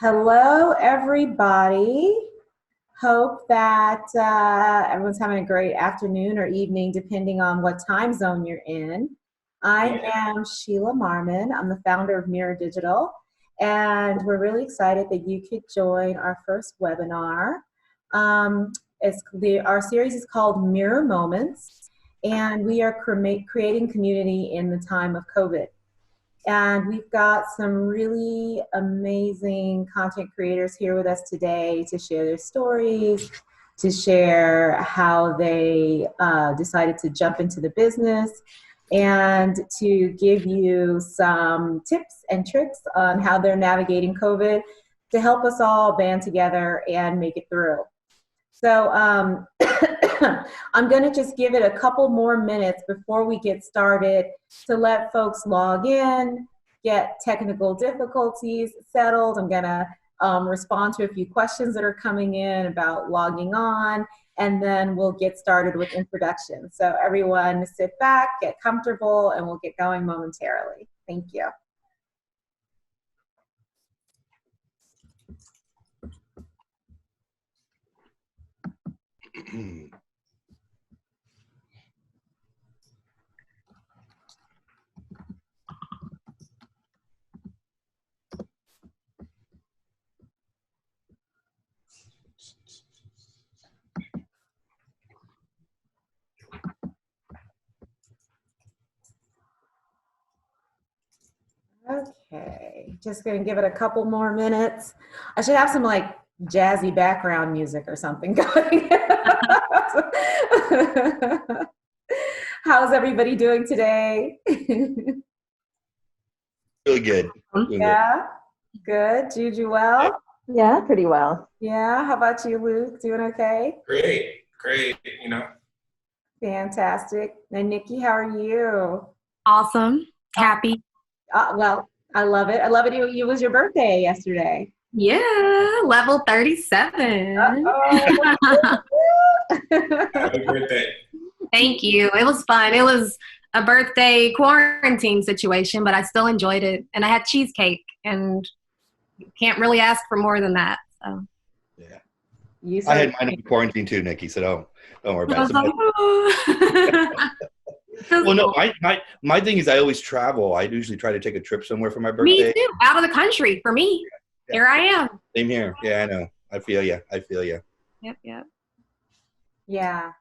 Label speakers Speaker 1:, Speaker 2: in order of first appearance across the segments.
Speaker 1: Hello, everybody. Hope that everyone's having a great afternoon or evening, depending on what time zone you're in. I am Sheila Marmon. I'm the founder of Mirror Digital, and we're really excited that you could join our first webinar. Our series is called Mirror Moments, and we are creating community in the time of COVID. And we've got some really amazing content creators here with us today to share their stories, to share how they decided to jump into the business, and to give you some tips and tricks on how they're navigating COVID to help us all band together and make it through. So I'm going to just give it a couple more minutes before we get started to let folks log in, get technical difficulties settled. I'm going to respond to a few questions that are coming in about logging on, and then we'll get started with introductions. So everyone sit back, get comfortable, and we'll get going momentarily. Thank you. Okay, just gonna give it a couple more minutes. I should have some like jazzy background music or something going. How's everybody doing today?
Speaker 2: Really good.
Speaker 1: Yeah, good. Jude, you well?
Speaker 3: Yeah, pretty well.
Speaker 1: Yeah, how about you, Luke? Doing okay?
Speaker 4: Great,
Speaker 1: Fantastic. And Nikki, how are you?
Speaker 5: Awesome. Happy.
Speaker 1: Well, I love it. I love it. It was your birthday yesterday.
Speaker 5: Yeah, level 37.
Speaker 4: Happy birthday.
Speaker 5: Thank you. It was fun. It was a birthday quarantine situation, but I still enjoyed it. And I had cheesecake, and can't really ask for more than that. So.
Speaker 2: Yeah. I had mine in quarantine too, Nikki, so don't worry about it. Well, no, my thing is I always travel. I usually try to take a trip somewhere for my birthday.
Speaker 5: Me too. Out of the country for me. Yeah. Here I am.
Speaker 2: Same here. Yeah, I know. I feel you.
Speaker 5: Yep.
Speaker 1: Yeah.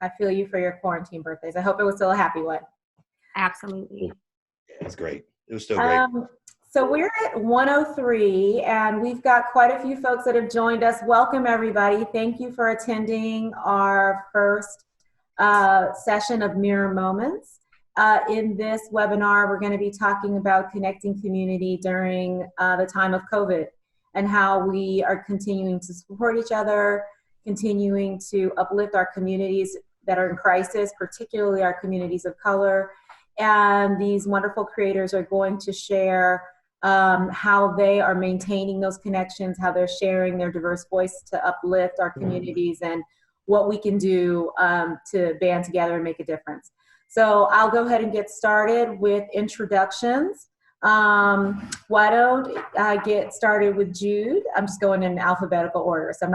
Speaker 1: I feel you for your quarantine birthdays. I hope it was still a happy one.
Speaker 5: Absolutely.
Speaker 2: Yeah, it was great. It was still great.
Speaker 1: So we're at 103, and we've got quite a few folks that have joined us. Welcome, everybody. Thank you for attending our first session of Mirror Moments. In this webinar, we're going to be talking about connecting community during the time of COVID and how we are continuing to support each other, continuing to uplift our communities that are in crisis, particularly our communities of color. And these wonderful creators are going to share how they are maintaining those connections, how they're sharing their diverse voice to uplift our communities, and what we can do to band together and make a difference. So I'll go ahead and get started with introductions. Why don't I get started with Jude? I'm just going in alphabetical order, so I'm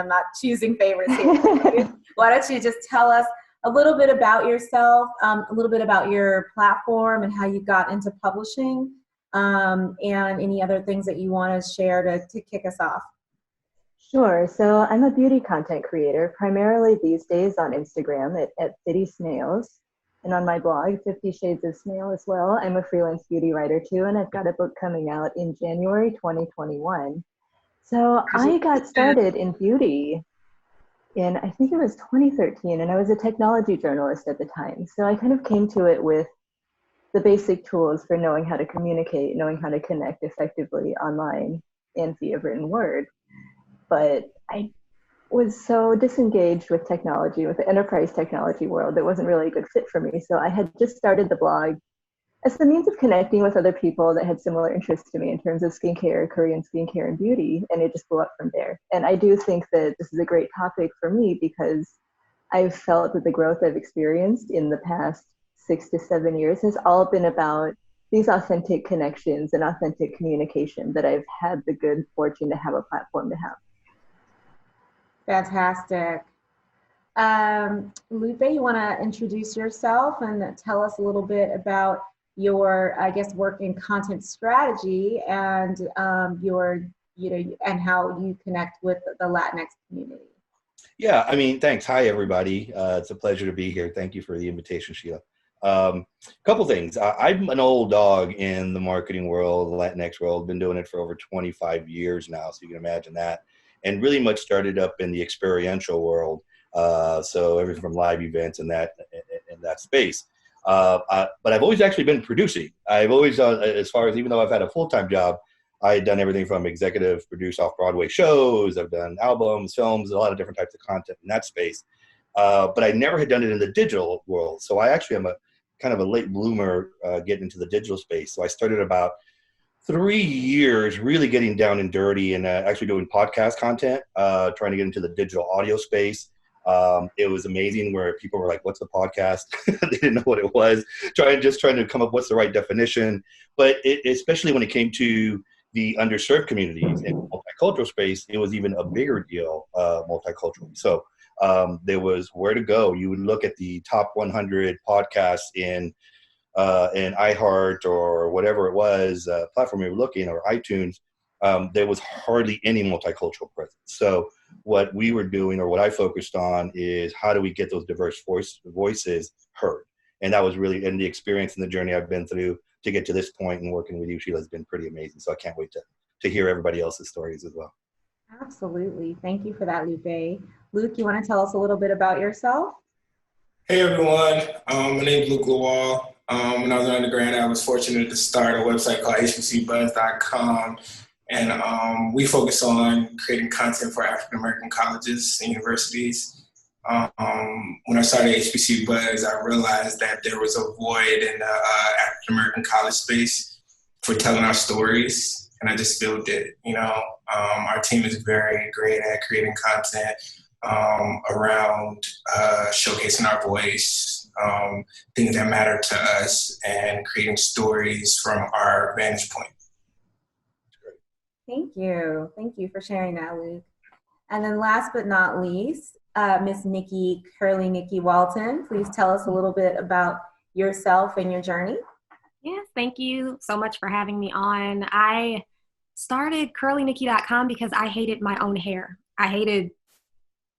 Speaker 1: not choosing favorites here. Why don't you just tell us a little bit about yourself, a little bit about your platform and how you got into publishing, and any other things that you want to share to kick us off.
Speaker 3: Sure. So I'm a beauty content creator, primarily these days on Instagram at City Snails, and on my blog, 50 Shades of Snail as well. I'm a freelance beauty writer too, and I've got a book coming out in January 2021. So I got started in beauty in, I think it was 2013, and I was a technology journalist at the time. So I kind of came to it with the basic tools for knowing how to communicate, knowing how to connect effectively online and via written word. But I was so disengaged with technology, with the enterprise technology world, it wasn't really a good fit for me. So I had just started the blog as the means of connecting with other people that had similar interests to me in terms of skincare, Korean skincare, and beauty, and it just blew up from there. And I do think that this is a great topic for me because I've felt that the growth I've experienced in the past 6 to 7 years has all been about these authentic connections and authentic communication that I've had the good fortune to have a platform to have.
Speaker 1: Fantastic. Lupe, you want to introduce yourself and tell us a little bit about your, I guess, work in content strategy and your, and how you connect with the Latinx community.
Speaker 2: Yeah, I mean, thanks. Hi, everybody. It's a pleasure to be here. Thank you for the invitation, Sheila. Couple things. I'm an old dog in the marketing world, the Latinx world. Been doing it for over 25 years now, so you can imagine that. And really much started up in the experiential world. So everything from live events and that in that space. But I've always actually been producing. I've always done, as far as, even though I've had a full-time job, I had done everything from executive produce off-Broadway shows. I've done albums, films, a lot of different types of content in that space. But I never had done it in the digital world. So I actually am a kind of a late bloomer getting into the digital space. So I started about 3 years really getting down and dirty and actually doing podcast content, trying to get into the digital audio space. It was amazing where people were like, what's a podcast? They didn't know what it was. Trying to come up with what's the right definition. But especially when it came to the underserved communities in multicultural space, it was even a bigger deal multiculturally. So there was where to go. You would look at the top 100 podcasts in iHeart or whatever it was, platform you were looking, or iTunes. There was hardly any multicultural presence. So what we were doing, or what I focused on, is how do we get those diverse voices heard? And that was really, and the experience and the journey I've been through to get to this point and working with you, Sheila, has been pretty amazing. So I can't wait to hear everybody else's stories as well.
Speaker 1: Absolutely. Thank you for that, Lupe. Luke, you want to tell us a little bit about yourself?
Speaker 4: Hey everyone, my name is Luke Lawal. When I was an undergrad, I was fortunate to start a website called HBCBuzz.com, and we focus on creating content for African American colleges and universities. When I started HBCU Buzz, I realized that there was a void in the African American college space for telling our stories, and I just built it. Our team is very great at creating content around showcasing our voice, things that matter to us, and creating stories from our vantage point.
Speaker 1: Thank you. Thank you for sharing that, Luke. And then last but not least, Miss Nikki, CurlyNikki Walton, please tell us a little bit about yourself and your journey.
Speaker 5: Yes, thank you so much for having me on. I started CurlyNikki.com because I hated my own hair. I hated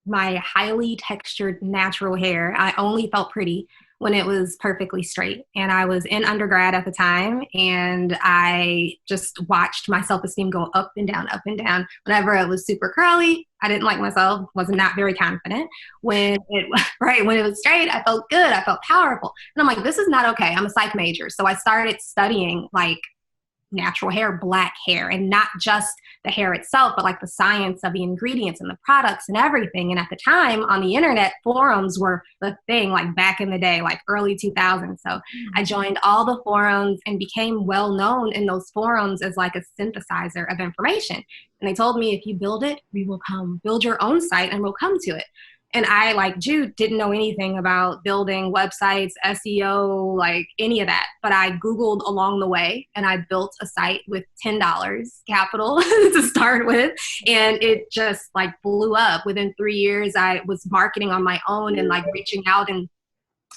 Speaker 5: my highly textured natural hair. I only felt pretty when it was perfectly straight. And I was in undergrad at the time, and I just watched my self-esteem go up and down, up and down. Whenever it was super curly, I didn't like myself, was not very confident. When it was straight, I felt good, I felt powerful. And I'm like, this is not okay. I'm a psych major. So I started studying like natural hair, black hair, and not just the hair itself, but like the science of the ingredients and the products and everything. And at the time on the internet, forums were the thing, like back in the day, like early 2000s. So I joined all the forums and became well known in those forums as like a synthesizer of information. And they told me, if you build it, we will come. Build your own site and we'll come to it. And I, like Jude, didn't know anything about building websites, SEO, like any of that. But I Googled along the way, and I built a site with $10 capital to start with. And it just like blew up. Within 3 years, I was marketing on my own and like reaching out. And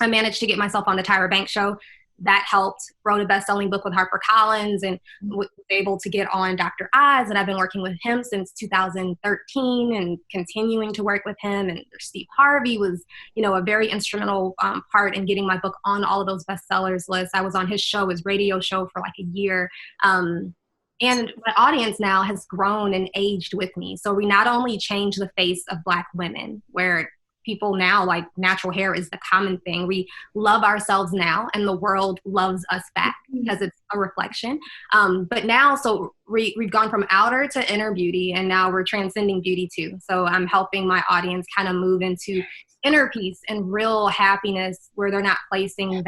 Speaker 5: I managed to get myself on the Tyra Banks show. That helped. Wrote a best-selling book with HarperCollins and was able to get on Dr. Oz. And I've been working with him since 2013 and continuing to work with him. And Steve Harvey was, a very instrumental part in getting my book on all of those bestsellers lists. I was on his show, his radio show, for like a year. And my audience now has grown and aged with me. So we not only change the face of Black women, where people now, like, natural hair is the common thing. We love ourselves now, and the world loves us back because it's a reflection. But now, so we've gone from outer to inner beauty, and now we're transcending beauty too. So I'm helping my audience kind of move into inner peace and real happiness, where they're not placing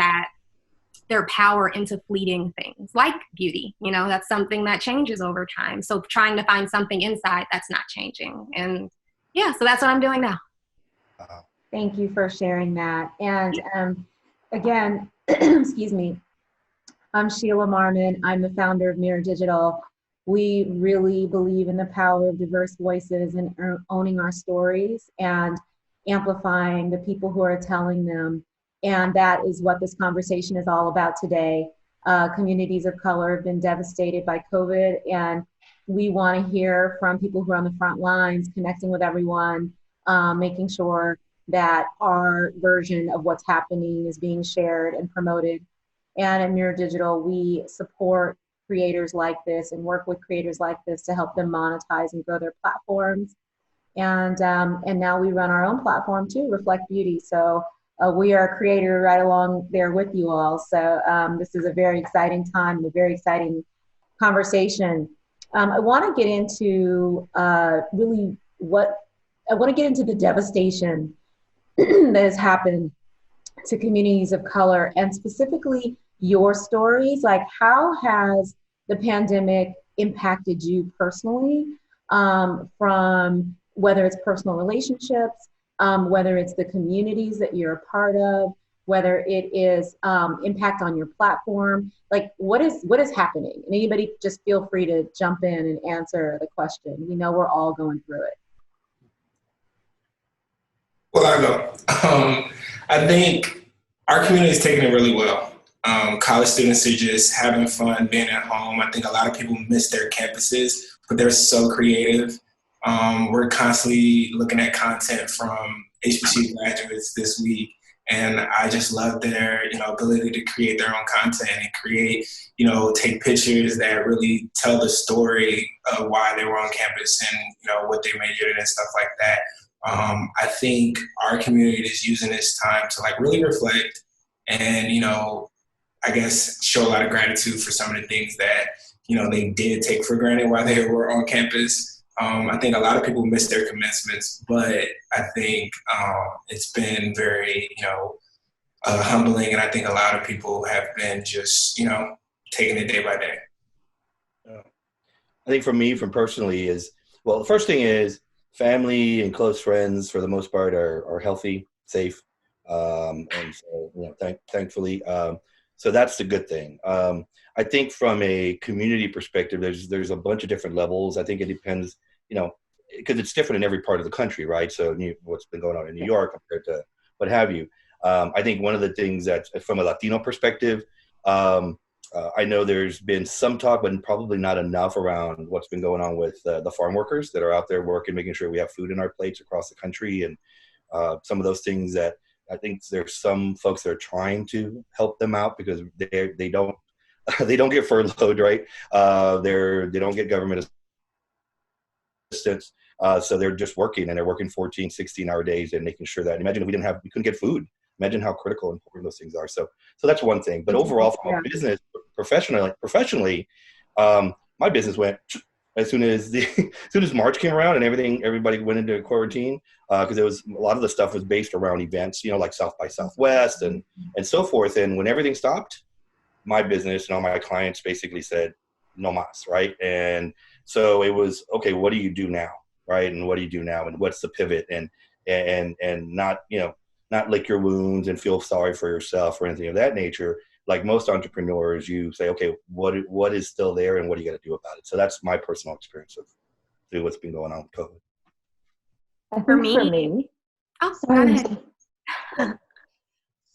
Speaker 5: their power into fleeting things like beauty. That's something that changes over time. So trying to find something inside that's not changing. And yeah, so that's what I'm doing now.
Speaker 1: Thank you for sharing that. And again, excuse me, I'm Sheila Marmon. I'm the founder of Mirror Digital. We really believe in the power of diverse voices and owning our stories and amplifying the people who are telling them. And that is what this conversation is all about today. Communities of color have been devastated by COVID, and we want to hear from people who are on the front lines, connecting with everyone, making sure that our version of what's happening is being shared and promoted. And at Mirror Digital, we support creators like this and work with creators like this to help them monetize and grow their platforms. And now we run our own platform too, Reflect Beauty. So we are a creator right along there with you all. So this is a very exciting time and a very exciting conversation. I want to get into I want to get into the devastation that has happened to communities of color, and specifically your stories. Like, how has the pandemic impacted you personally, from whether it's personal relationships, whether it's the communities that you're a part of, whether it is impact on your platform? Like, what is happening? And anybody just feel free to jump in and answer the question. We know we're all going through it.
Speaker 4: Well, I go. I think our community is taking it really well. College students are just having fun being at home. I think a lot of people miss their campuses, but they're so creative. We're constantly looking at content from HBCU graduates this week, and I just love their ability to create their own content and create, take pictures that really tell the story of why they were on campus and what they majored in and stuff like that. I think our community is using this time to really reflect and, I guess show a lot of gratitude for some of the things that, they did take for granted while they were on campus. I think a lot of people miss their commencements, but I think it's been very, humbling. And I think a lot of people have been just, taking it day by day.
Speaker 2: I think for me, personally is, well, the first thing is family and close friends for the most part are healthy, safe. And so, thankfully, so that's the good thing. I think from a community perspective, there's a bunch of different levels. I think it depends, because it's different in every part of the country, right? So what's been going on in New York compared to what have you. I think one of the things that from a Latino perspective, I know there's been some talk, but probably not enough around what's been going on with the farm workers that are out there working, making sure we have food in our plates across the country. And some of those things that I think there's some folks that are trying to help them out because they don't get furloughed, right? They don't get government assistance. So they're just working, and they're working 14, 16-hour days and making sure that, imagine if we couldn't get food. Imagine how critical and important those things are. So that's one thing. But overall, from a business, professionally, my business went as soon as March came around and everybody went into quarantine, because it was a lot of the stuff was based around events, like South by Southwest and so forth. And when everything stopped, my business and all my clients basically said, no mas, right? And so it was, okay, what do you do now, right? And what do you do now? And what's the pivot? And not lick your wounds and feel sorry for yourself or anything of that nature. Like most entrepreneurs, you say, okay, what is still there and what are you going to do about it? So that's my personal experience of what's been going on with COVID.
Speaker 3: For me,
Speaker 5: oh, sorry.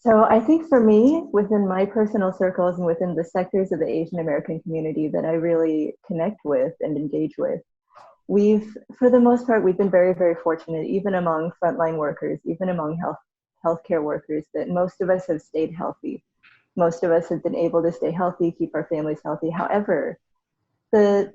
Speaker 3: So I think for me, within my personal circles and within the sectors of the Asian American community that I really connect with and engage with, for the most part, we've been very, very fortunate, even among frontline workers, even among healthcare workers, that most of us have stayed healthy. Most of us have been able to stay healthy, keep our families healthy. However, the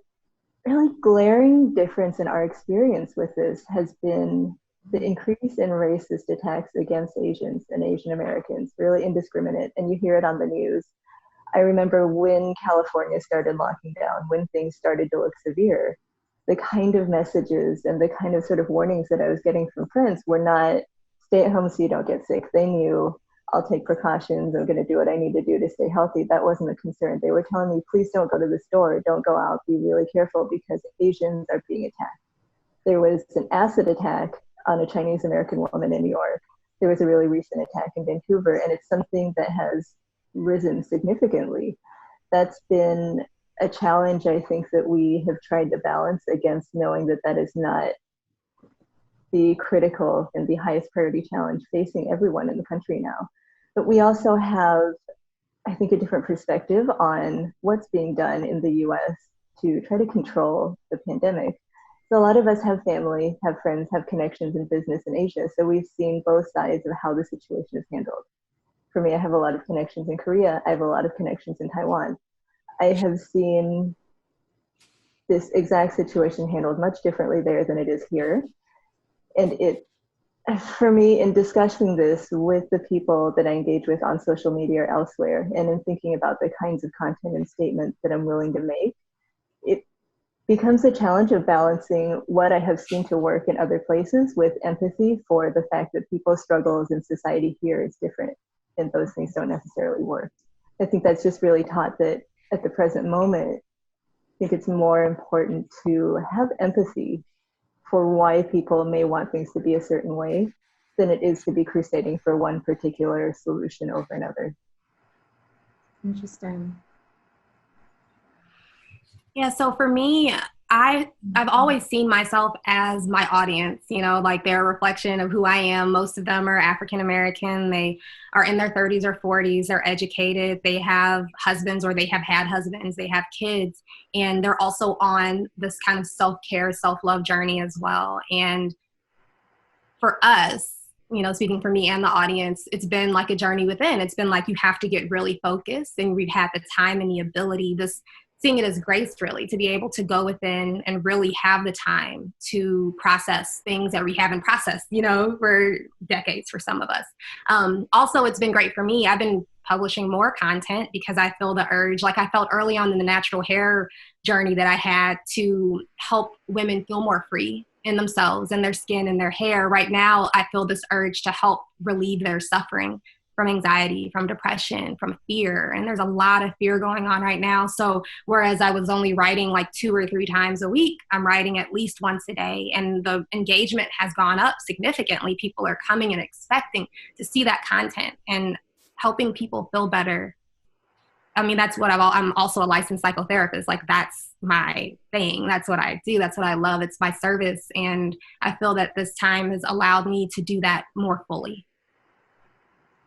Speaker 3: really glaring difference in our experience with this has been the increase in racist attacks against Asians and Asian Americans, really indiscriminate, and you hear it on the news. I remember when California started locking down, when things started to look severe, the kind of messages and the kind of sort of warnings that I was getting from friends were not, stay at home so you don't get sick. They knew, I'll take precautions, I'm going to do what I need to do to stay healthy. That wasn't a concern. They were telling me, please don't go to the store, don't go out, be really careful because Asians are being attacked. There was an acid attack on a Chinese American woman in New York. There was a really recent attack in Vancouver, and it's something that has risen significantly. that's been a challenge, I think, that we have tried to balance against knowing that that is not the critical and the highest priority challenge facing everyone in the country now. But we also have, I think, a different perspective on what's being done in the US to try to control the pandemic. So a lot of us have family, have friends, have connections in business in Asia. So we've seen both sides of how the situation is handled. For me, I have a lot of connections in Korea. I have a lot of connections in Taiwan. I have seen this exact situation handled much differently there than it is here. And it, for me, in discussing this with the people that I engage with on social media or elsewhere, and in thinking about the kinds of content and statements that I'm willing to make, it becomes a challenge of balancing what I have seen to work in other places with empathy for the fact that people's struggles in society here is different and those things don't necessarily work. I think that's just really taught that at the present moment, I think it's more important to have empathy for why people may want things to be a certain way than it is to be crusading for one particular solution over another.
Speaker 1: Interesting.
Speaker 5: Yeah, so for me, I've always seen myself as my audience, you know, like they're a reflection of who I am. Most of them are African American. They are in their 30s or 40s. They're educated. They have husbands or they have had husbands. They have kids. And they're also on this kind of self-care, self-love journey as well. And for us, you know, speaking for me and the audience, it's been like a journey within. It's been like you have to get really focused, and we've had the time and the ability, seeing it as grace, really, to be able to go within and really have the time to process things that we haven't processed, you know, for decades for some of us. Also, it's been great for me. I've been publishing more content because I feel the urge, like I felt early on in the natural hair journey that I had, to help women feel more free in themselves and their skin and their hair. Right now, I feel this urge to help relieve their suffering from anxiety, from depression, from fear. And there's a lot of fear going on right now. So whereas I was only writing like 2 or 3 times a week, I'm writing at least once a day. And the engagement has gone up significantly. People are coming and expecting to see that content and helping people feel better. I mean, that's what I'm also a licensed psychotherapist. Like, that's my thing. That's what I do. That's what I love. It's my service. And I feel that this time has allowed me to do that more fully.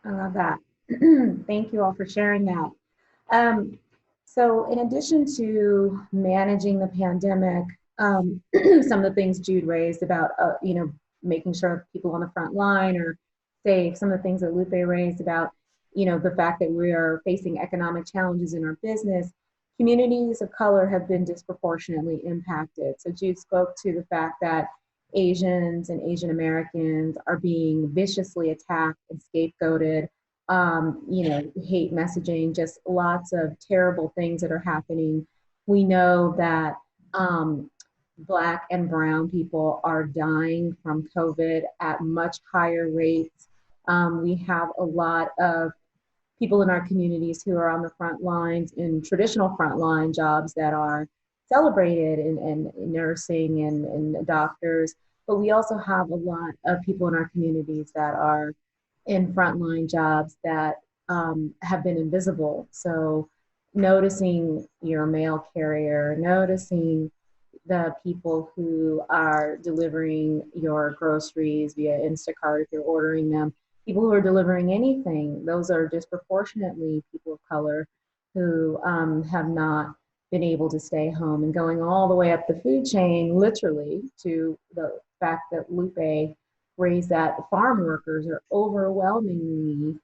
Speaker 1: I love that. Thank you all for sharing that. So in addition to managing the pandemic, some of the things Jude raised about, you know, making sure people on the front line are safe, some of the things that Lupe raised about, you know, the fact that we are facing economic challenges in our business, communities of color have been disproportionately impacted. So Jude spoke to the fact that Asians and Asian Americans are being viciously attacked and scapegoated, you know, hate messaging, just lots of terrible things that are happening. We know that Black and brown people are dying from COVID at much higher rates. We have a lot of people in our communities who are on the front lines in traditional frontline jobs that are celebrated in nursing and doctors, but we also have a lot of people in our communities that are in frontline jobs that have been invisible. So noticing your mail carrier, noticing the people who are delivering your groceries via Instacart if you're ordering them, people who are delivering anything, those are disproportionately people of color who have not been able to stay home, and going all the way up the food chain, literally, to the fact that Lupe raised that farm workers are overwhelmingly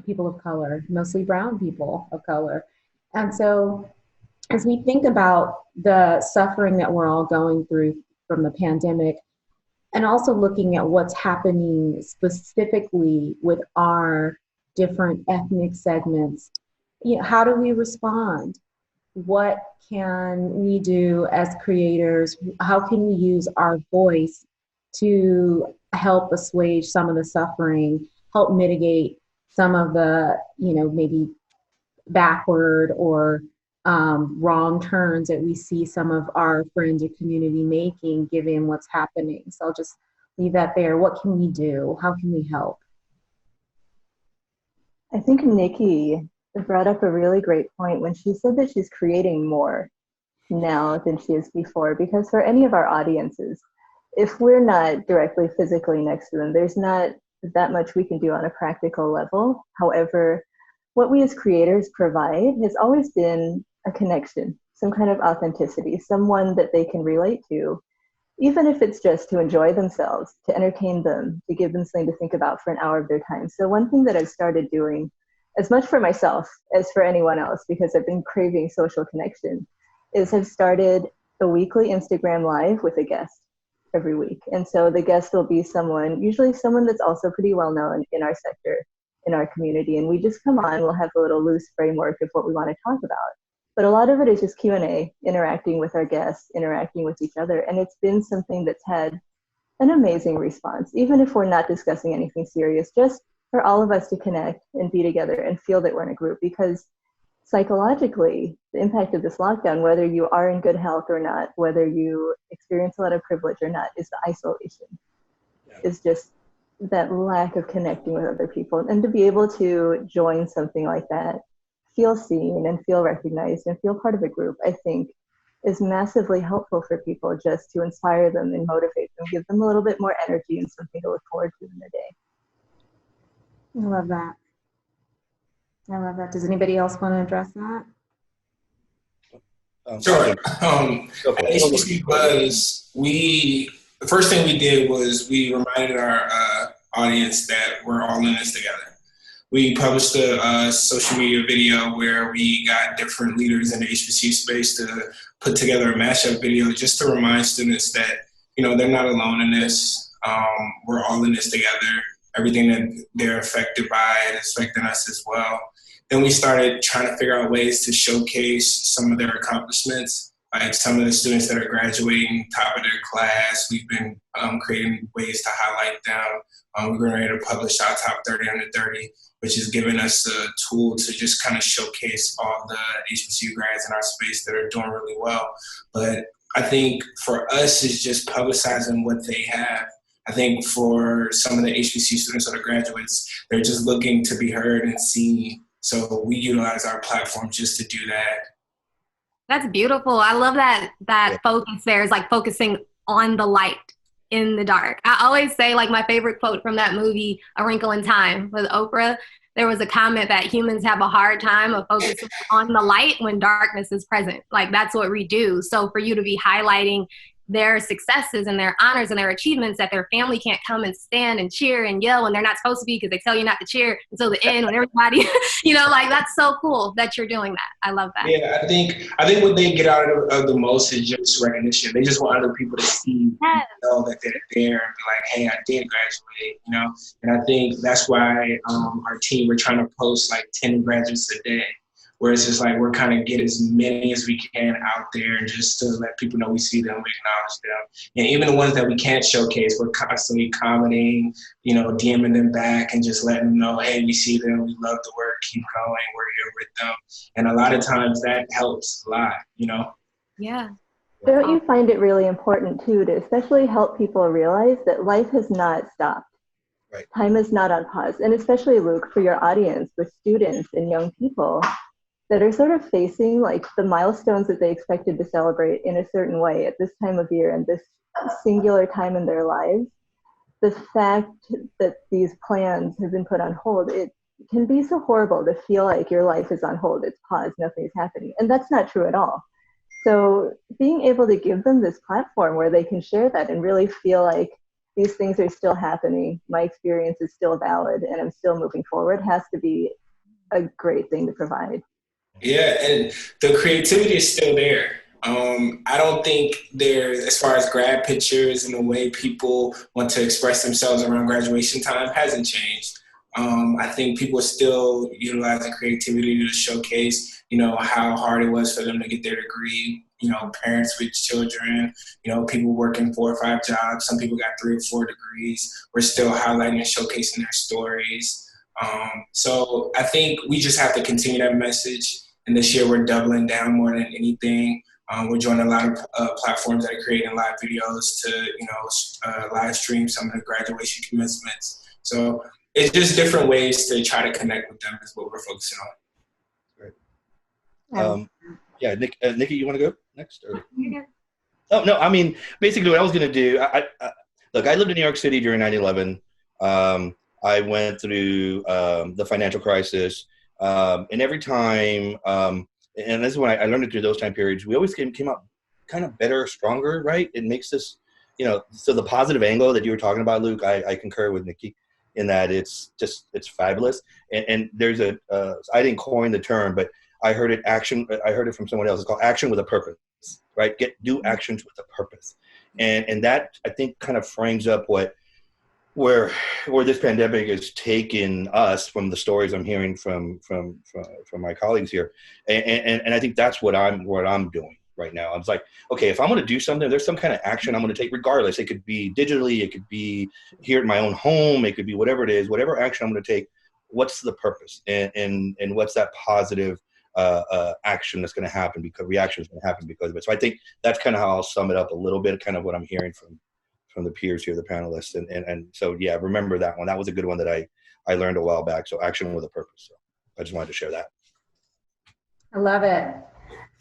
Speaker 1: people of color, mostly brown people of color. And so as we think about the suffering that we're all going through from the pandemic, and also looking at what's happening specifically with our different ethnic segments, you know, how do we respond? What can we do as creators? How can we use our voice to help assuage some of the suffering, help mitigate some of the, you know, maybe backward or wrong turns that we see some of our friends or community making given what's happening? So I'll just leave that there. What can we do? How can we help?
Speaker 3: I think Nikki brought up a really great point when she said that she's creating more now than she is before, because for any of our audiences, if we're not directly physically next to them, there's not that much we can do on a practical level. However, what we as creators provide has always been a connection, some kind of authenticity, someone that they can relate to, even if it's just to enjoy themselves, to entertain them, to give them something to think about for an hour of their time. So one thing that I've started doing, as much for myself as for anyone else, because I've been craving social connection, is I've started a weekly Instagram live with a guest every week. And so the guest will be someone, usually someone that's also pretty well known in our sector, in our community. And we just come on, we'll have a little loose framework of what we want to talk about. But a lot of it is just Q&A, interacting with our guests, interacting with each other. And it's been something that's had an amazing response, even if we're not discussing anything serious, just for all of us to connect and be together and feel that we're in a group. Because psychologically, the impact of this lockdown, whether you are in good health or not, whether you experience a lot of privilege or not, is the isolation. Is just that lack of connecting with other people. And to be able to join something like that, feel seen and feel recognized and feel part of a group, I think is massively helpful for people, just to inspire them and motivate them, give them a little bit more energy and something to look forward to in their day.
Speaker 1: I love that. I love that. Does anybody else want to address that?
Speaker 4: Sure. At HBCU Buzz, the first thing we did was we reminded our audience that we're all in this together. We published a social media video where we got different leaders in the HBCU space to put together a mashup video just to remind students that, they're not alone in this. We're all in this together. Everything that they're affected by is affecting us as well. Then we started trying to figure out ways to showcase some of their accomplishments, like some of the students that are graduating top of their class. We've been creating ways to highlight them. We're ready to publish our top 30 under 30, which has given us a tool to just kind of showcase all the HBCU grads in our space that are doing really well. But I think for us, it's just publicizing what they have. I think for some of the HBCU students or the graduates, they're just looking to be heard and seen. So we utilize our platform just to do that.
Speaker 5: That's beautiful. I love that focus there is like focusing on the light in the dark. I always say, like, my favorite quote from that movie, A Wrinkle in Time with Oprah, there was a comment that humans have a hard time of focusing on the light when darkness is present. Like, that's what we do. So for you to be highlighting their successes and their honors and their achievements that their family can't come and stand and cheer and yell when they're not supposed to be because they tell you not to cheer until the end when everybody, that's so cool that you're doing that. I love that.
Speaker 4: Yeah, I think what they get out of the most is just recognition. They just want other people to see, know that they're there and be like, hey, I did graduate, And I think that's why our team, we're trying to post like 10 graduates a day, where it's just like we're kind of get as many as we can out there and just to let people know we see them, we acknowledge them. And even the ones that we can't showcase, we're constantly commenting, DMing them back and just letting them know, hey, we see them, we love the work, keep going, we're here with them. And a lot of times that helps a lot,
Speaker 5: Yeah.
Speaker 3: Don't you find it really important too to especially help people realize that life has not stopped? Right. Time is not on pause. And especially, Luke, for your audience with students and young people that are sort of facing like the milestones that they expected to celebrate in a certain way at this time of year and this singular time in their lives, the fact that these plans have been put on hold, it can be so horrible to feel like your life is on hold, it's paused, nothing's happening. And that's not true at all. So being able to give them this platform where they can share that and really feel like these things are still happening, my experience is still valid, and I'm still moving forward has to be a great thing to provide.
Speaker 4: Yeah, and the creativity is still there. I don't think as far as grad pictures and the way people want to express themselves around graduation time hasn't changed. I think people are still utilizing creativity to showcase, how hard it was for them to get their degree, parents with children, people working 4 or 5 jobs. Some people got 3 or 4 degrees. We're still highlighting and showcasing their stories. So I think we just have to continue that message. And this year we're doubling down more than anything. We're joining a lot of platforms that are creating live videos to, live stream some of the graduation commencements. So it's just different ways to try to connect with them is what we're focusing on.
Speaker 2: Yeah, Nikki, you want to go next? Or? Oh, no, I mean, basically what I was going to do, look, I lived in New York City during 9/11. I went through the financial crisis. And every time, and this is when I learned it through those time periods, we always came out kind of better, stronger, right? It makes us, so the positive angle that you were talking about, Luke, I concur with Nikki in that it's fabulous. And there's I didn't coin the term, but I heard it from someone else. It's called action with a purpose, right? Do actions with a purpose. And that, I think, kind of frames up where this pandemic has taken us from the stories I'm hearing from my colleagues here. And I think that's what I'm doing right now. I was like, okay, if I'm going to do something, there's some kind of action I'm going to take regardless. It could be digitally, it could be here in my own home, it could be whatever it is, whatever action I'm going to take, what's the purpose? And what's that positive action that's going to happen, because reaction is going to happen because of it. So I think that's kind of how I'll sum it up a little bit, kind of what I'm hearing from the peers here, the panelists. And so, yeah, remember that one. That was a good one that I learned a while back. So action with a purpose. So I just wanted to share that.
Speaker 1: I love it.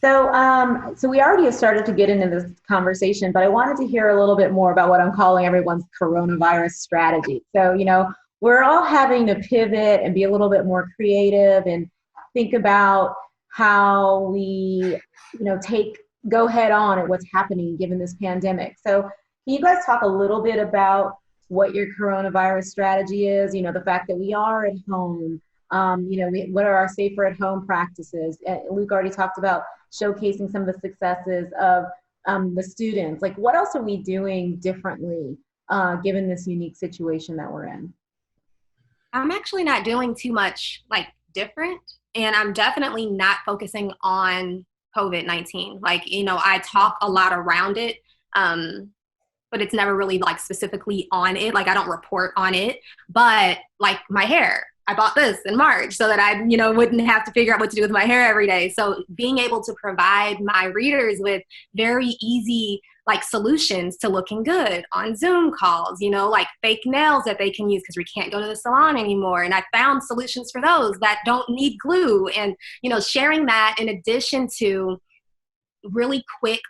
Speaker 1: So we already have started to get into this conversation, but I wanted to hear a little bit more about what I'm calling everyone's coronavirus strategy. So, we're all having to pivot and be a little bit more creative and think about how we, go head on at what's happening given this pandemic. So can you guys talk a little bit about what your coronavirus strategy is? The fact that we are at home, what are our safer at home practices? Luke already talked about showcasing some of the successes of the students. Like, what else are we doing differently given this unique situation that we're in?
Speaker 5: I'm actually not doing too much different, and I'm definitely not focusing on COVID-19. I talk a lot around it, but it's never really specifically on it. I don't report on it, but my hair, I bought this in March so that I, wouldn't have to figure out what to do with my hair every day. So being able to provide my readers with very easy solutions to looking good on Zoom calls, fake nails that they can use because we can't go to the salon anymore. And I found solutions for those that don't need glue, and, sharing that in addition to really quick,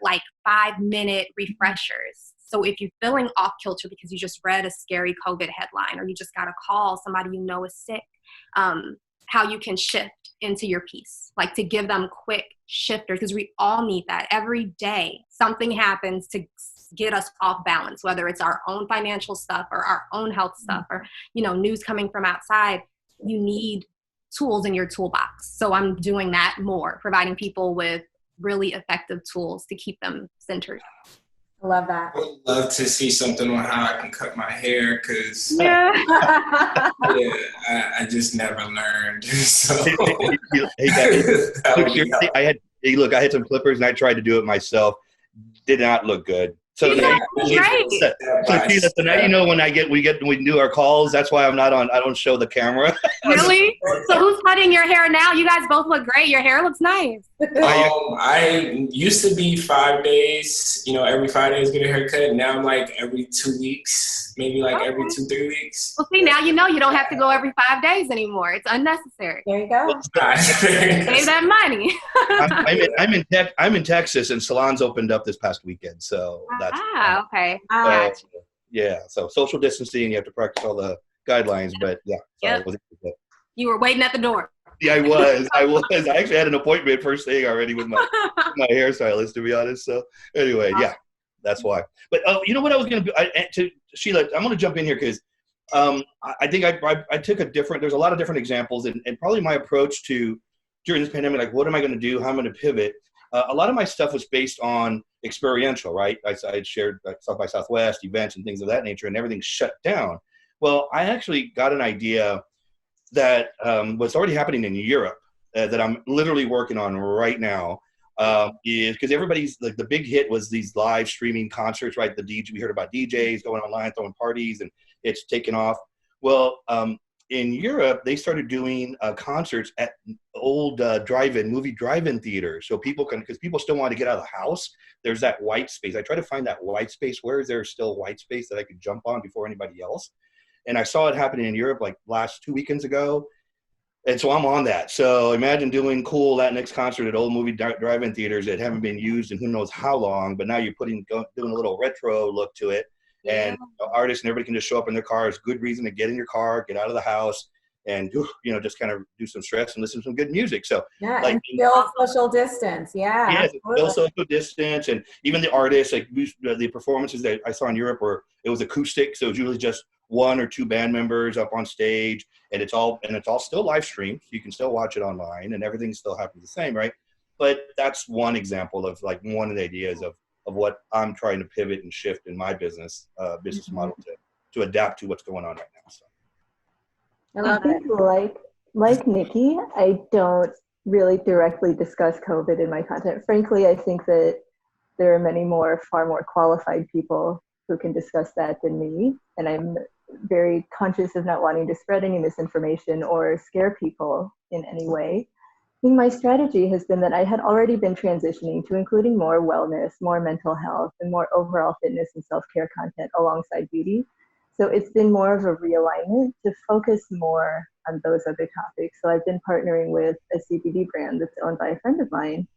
Speaker 5: 5-minute refreshers. So if you're feeling off kilter because you just read a scary COVID headline, or you just got a call, somebody is sick, how you can shift into your piece, to give them quick shifters, because we all need that. Every day, something happens to get us off balance, whether it's our own financial stuff or our own health stuff, or, news coming from outside. You need tools in your toolbox. So I'm doing that more, providing people with really effective tools to keep them centered.
Speaker 1: I love that.
Speaker 4: I would love to see something on how I can cut my hair, because I just never learned. So
Speaker 2: I had some clippers and I tried to do it myself. Did not look good. So now, so now when we do our calls, that's why I don't show the camera.
Speaker 5: Really? So who's cutting your hair now? You guys both look great. Your hair looks nice.
Speaker 4: I used to be 5 days, every 5 days get a haircut. Now I'm every 2 weeks, maybe every 2-3 weeks.
Speaker 5: Well, see, now you don't have to go every 5 days anymore. It's unnecessary.
Speaker 1: There you go.
Speaker 5: Save that money.
Speaker 2: I'm in Texas, and salons opened up this past weekend, so that's
Speaker 5: okay.
Speaker 2: Yeah, so social distancing, you have to practice all the guidelines, but yeah.
Speaker 5: Yep. You were waiting at the door.
Speaker 2: Yeah, I was. I actually had an appointment first thing already with my hairstylist, to be honest. So anyway, yeah, that's why. But you know what I was going to do? To Sheila, I'm going to jump in here because I think I took there's a lot of different examples, and probably my approach to during this pandemic, what am I going to do? How am I going to pivot? A lot of my stuff was based on experiential, right? I had shared South by Southwest events and things of that nature, and everything shut down. Well, I actually got an idea that what's already happening in Europe that I'm literally working on right now is because everybody's the big hit was these live streaming concerts, right? We heard about DJs going online, throwing parties, and it's taken off. Well, in Europe, they started doing concerts at old movie drive-in theaters. So because people still want to get out of the house, there's that white space. I try to find that white space. Where is there still white space that I could jump on before anybody else? And I saw it happening in Europe last 2 weekends ago. And so I'm on that. So imagine doing cool Latinx concert at old movie drive-in theaters that haven't been used in who knows how long, but now you're doing a little retro look to it. Yeah. And artists and everybody can just show up in their cars. Good reason to get in your car, get out of the house, and just kind of do some stress and listen to some good music. So
Speaker 1: and still social distance. Yeah,
Speaker 2: still social distance, and even the artists, like the performances that I saw in Europe, where it was acoustic, so it was usually just one or two band members up on stage, and it's all still live streamed. So you can still watch it online, and everything still happens the same, right? But that's one example of like one of the ideas of what I'm trying to pivot and shift in my business model to adapt to what's going on right now. So
Speaker 3: I think like Nikki, I don't really directly discuss COVID in my content. Frankly, I think that there are far more qualified people who can discuss that than me, and I'm very conscious of not wanting to spread any misinformation or scare people in any way. I think my strategy has been that I had already been transitioning to including more wellness, more mental health, and more overall fitness and self-care content alongside beauty. So it's been more of a realignment to focus more on those other topics. So I've been partnering with a CBD brand that's owned by a friend of mine.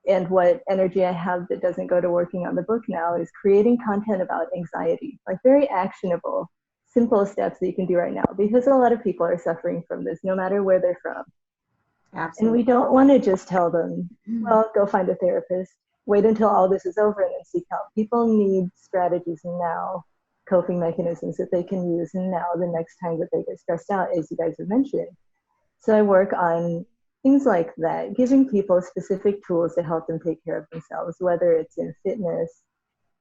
Speaker 3: And what energy I have that doesn't go to working on the book now is creating content about anxiety, like very actionable, simple steps that you can do right now, because a lot of people are suffering from this, no matter where they're from. Absolutely. And we don't want to just tell them, well, go find a therapist, wait until all this is over and then seek help. People need strategies now, coping mechanisms that they can use now the next time that they get stressed out, as you guys have mentioned. So I work on things like that, giving people specific tools to help them take care of themselves, whether it's in fitness,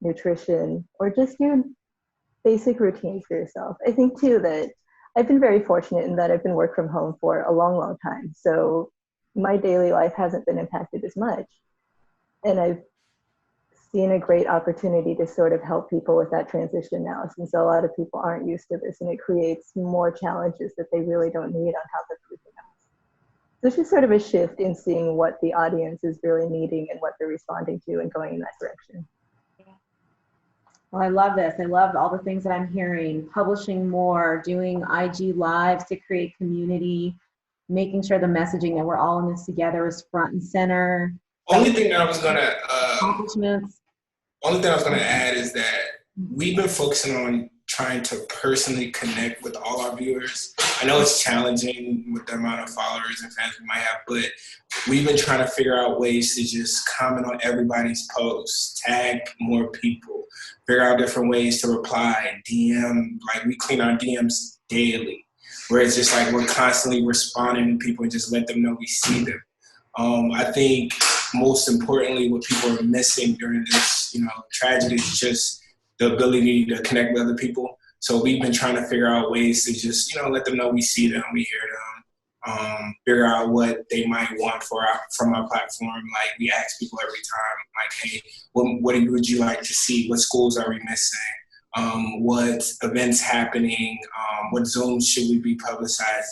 Speaker 3: nutrition, or just your basic routines for yourself. I think too that I've been very fortunate in that I've been work from home for a long, long time. So my daily life hasn't been impacted as much. And I've seen a great opportunity to sort of help people with that transition now, since a lot of people aren't used to this, and it creates more challenges that they really don't need on top of everything else. So it's just sort of a shift in seeing what the audience is really needing and what they're responding to and going in that direction.
Speaker 1: Well, I love this. I love all the things that I'm hearing. Publishing more, doing IG lives to create community, making sure the messaging that we're all in this together is front and center.
Speaker 4: Only thing I was gonna
Speaker 1: accomplishments.
Speaker 4: Only thing I was gonna add is that we've been focusing on trying to personally connect with all our viewers. I know it's challenging with the amount of followers and fans we might have, but we've been trying to figure out ways to just comment on everybody's posts, tag more people, figure out different ways to reply, DM, like we clean our DMs daily, where it's just like we're constantly responding to people and just let them know we see them. I think most importantly, what people are missing during this, tragedy is just the ability to connect with other people. So we've been trying to figure out ways to just, let them know we see them, we hear them, figure out what they might want from our platform. Like we ask people every time, like, hey, what would you like to see? What schools are we missing? What events happening? What Zooms should we be publicizing?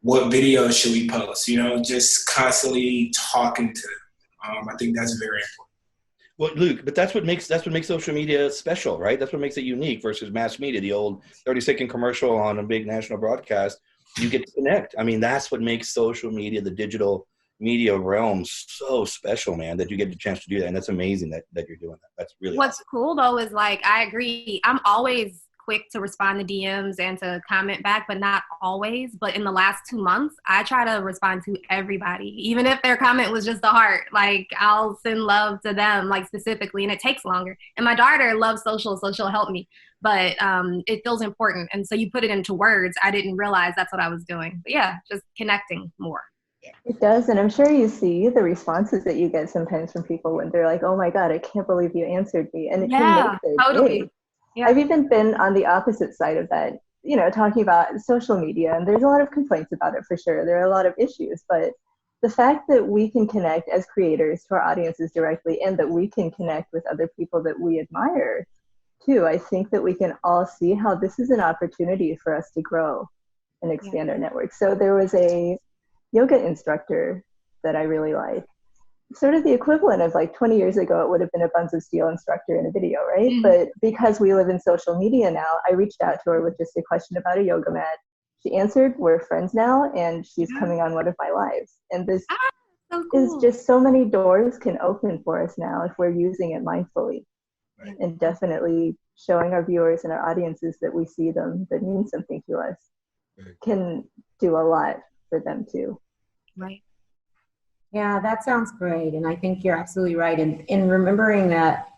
Speaker 4: What videos should we post? Just constantly talking to them. I think that's very important.
Speaker 2: Well, Luke, but that's what makes social media special, right? That's what makes it unique versus mass media, the old 30-second commercial on a big national broadcast. You get to connect. I mean, that's what makes social media, the digital media realm, so special, man, that you get the chance to do that. And that's amazing that you're doing that. That's really
Speaker 5: What's
Speaker 2: awesome.
Speaker 5: Cool, though, is like, I agree. I'm always quick to respond to DMs and to comment back, but not always. But in the last 2 months, I try to respond to everybody, even if their comment was just a heart. Like, I'll send love to them, like, specifically, and it takes longer. And my daughter loves social, so she'll help me. But it feels important. And so you put it into words. I didn't realize that's what I was doing. But yeah, just connecting more.
Speaker 3: It does, and I'm sure you see the responses that you get sometimes from people when they're like, oh my God, I can't believe you answered me. And it can make their
Speaker 5: totally.
Speaker 3: day. Yeah. I've even been on the opposite side of that, talking about social media, and there's a lot of complaints about it for sure. There are a lot of issues, but the fact that we can connect as creators to our audiences directly, and that we can connect with other people that we admire too, I think that we can all see how this is an opportunity for us to grow and expand our network. So there was a yoga instructor that I really like. Sort of the equivalent of like 20 years ago, it would have been a Buns of Steel instructor in a video, right? Mm-hmm. But because we live in social media now, I reached out to her with just a question about a yoga mat. she answered, we're friends now, and she's coming on one of my lives. And this
Speaker 5: so cool.
Speaker 3: is just so many doors can open for us now if we're using it mindfully.
Speaker 2: Right.
Speaker 3: And definitely showing our viewers and our audiences that we see them, that means something to us, can do a lot for them too.
Speaker 5: Right.
Speaker 1: Yeah, that sounds great. And I think you're absolutely right. And in remembering that,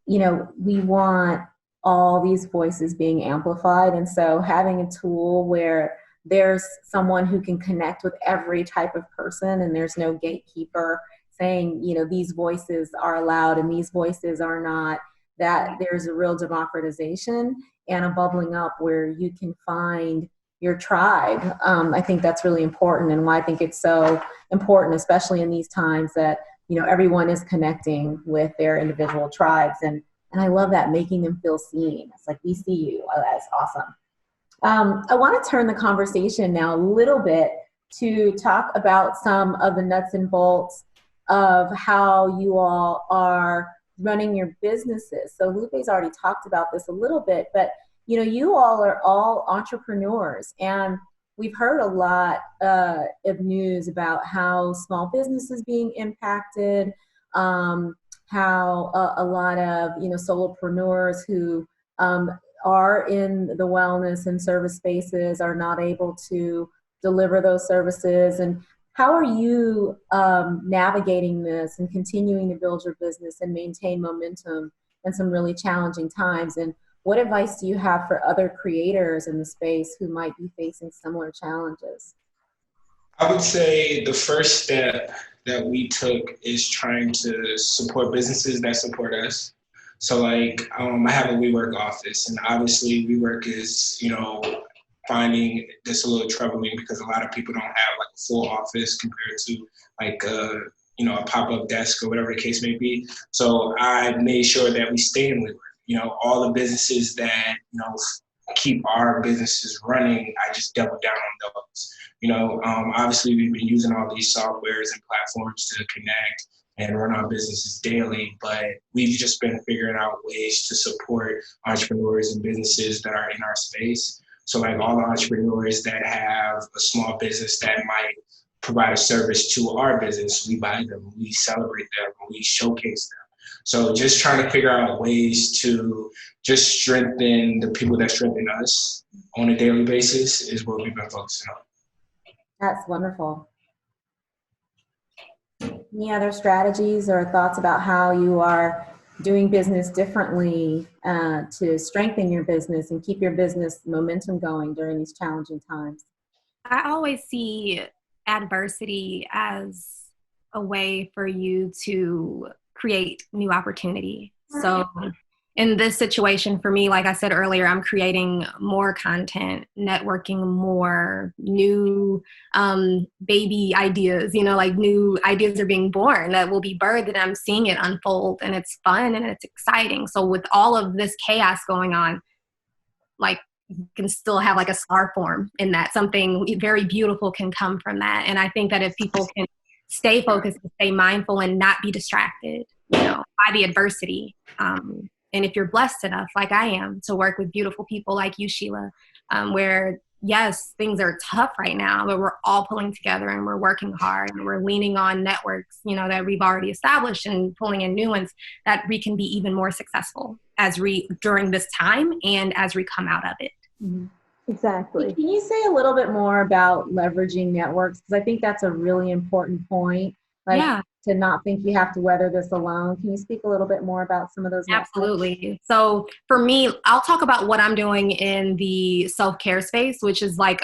Speaker 1: you know, we want all these voices being amplified. And so having a tool where there's someone who can connect with every type of person and there's no gatekeeper saying, you know, these voices are allowed and these voices are not, that there's a real democratization and a bubbling up where you can find your tribe. I think that's really important, and why I think it's so important, especially in these times that, you know, everyone is connecting with their individual tribes. And I love that, making them feel seen. It's like, we see you. Oh, that's awesome. I want to turn the conversation now a little bit to talk about some of the nuts and bolts of how you all are running your businesses. So Lupe's already talked about this a little bit, but you know, you all are all entrepreneurs, and we've heard a lot of news about how small businesses being impacted, how a lot of, you know, solopreneurs who are in the wellness and service spaces are not able to deliver those services. And how are you navigating this and continuing to build your business and maintain momentum in some really challenging times? And what advice do you have for other creators in the space who might be facing similar challenges?
Speaker 4: I would say the first step that we took is trying to support businesses that support us. So like, I have a WeWork office, and obviously WeWork is, you know, finding this a little troubling because a lot of people don't have like a full office compared to like you know, a pop-up desk or whatever the case may be. So I made sure that we stay in WeWork. You know, all the businesses that, you know, keep our businesses running, I just double down on those. You know, obviously we've been using all these softwares and platforms to connect and run our businesses daily, but we've just been figuring out ways to support entrepreneurs and businesses that are in our space. So like all the entrepreneurs that have a small business that might provide a service to our business, we buy them, we celebrate them, we showcase them. So just trying to figure out ways to just strengthen the people that strengthen us on a daily basis is what we've been focusing on.
Speaker 1: That's wonderful. Any other strategies or thoughts about how you are doing business differently to strengthen your business and keep your business momentum going during these challenging times?
Speaker 5: I always see adversity as a way for you to create new opportunity. So in this situation for me, like I said earlier, I'm creating more content, networking more, new baby ideas, you know, like new ideas are being born that will be birthed, and I'm seeing it unfold, and it's fun and it's exciting. So with all of this chaos going on, like, you can still have like a star form in that. Something very beautiful can come from that. And I think that if people can stay focused and stay mindful and not be distracted, you know, by the adversity. And if you're blessed enough, like I am, to work with beautiful people like you, Sheila, where yes, things are tough right now, but we're all pulling together and we're working hard and we're leaning on networks, you know, that we've already established and pulling in new ones, that we can be even more successful during this time and as we come out of it.
Speaker 1: Mm-hmm.
Speaker 3: Exactly.
Speaker 1: Can you say a little bit more about leveraging networks? Because I think that's a really important point. Like, to not think you have to weather this alone. Can you speak a little bit more about some of those networks?
Speaker 5: Absolutely. So for me, I'll talk about what I'm doing in the self-care space, which is like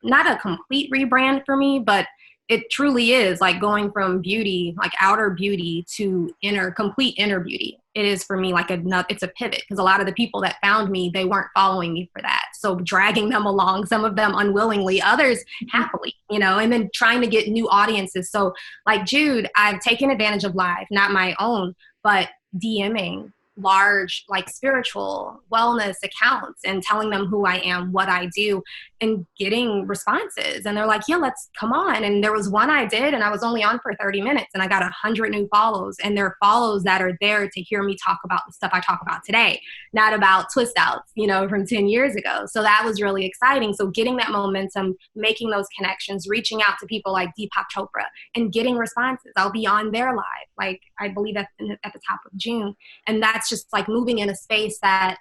Speaker 5: not a complete rebrand for me, but it truly is like going from beauty, like outer beauty, to complete inner beauty. It is for me like it's a pivot, because a lot of the people that found me, they weren't following me for that. So dragging them along, some of them unwillingly, others happily, you know, and then trying to get new audiences. So like Jude, I've taken advantage of live, not my own, but DMing large, like spiritual wellness accounts and telling them who I am, what I do, and getting responses. And they're like, yeah, let's come on. And there was one I did, and I was only on for 30 minutes and I got 100 new follows, and they're follows that are there to hear me talk about the stuff I talk about today, not about twist outs, you know, from 10 years ago. So that was really exciting. So getting that momentum, making those connections, reaching out to people like Deepak Chopra and getting responses. I'll be on their live, like I believe at the top of June. And that's just like moving in a space that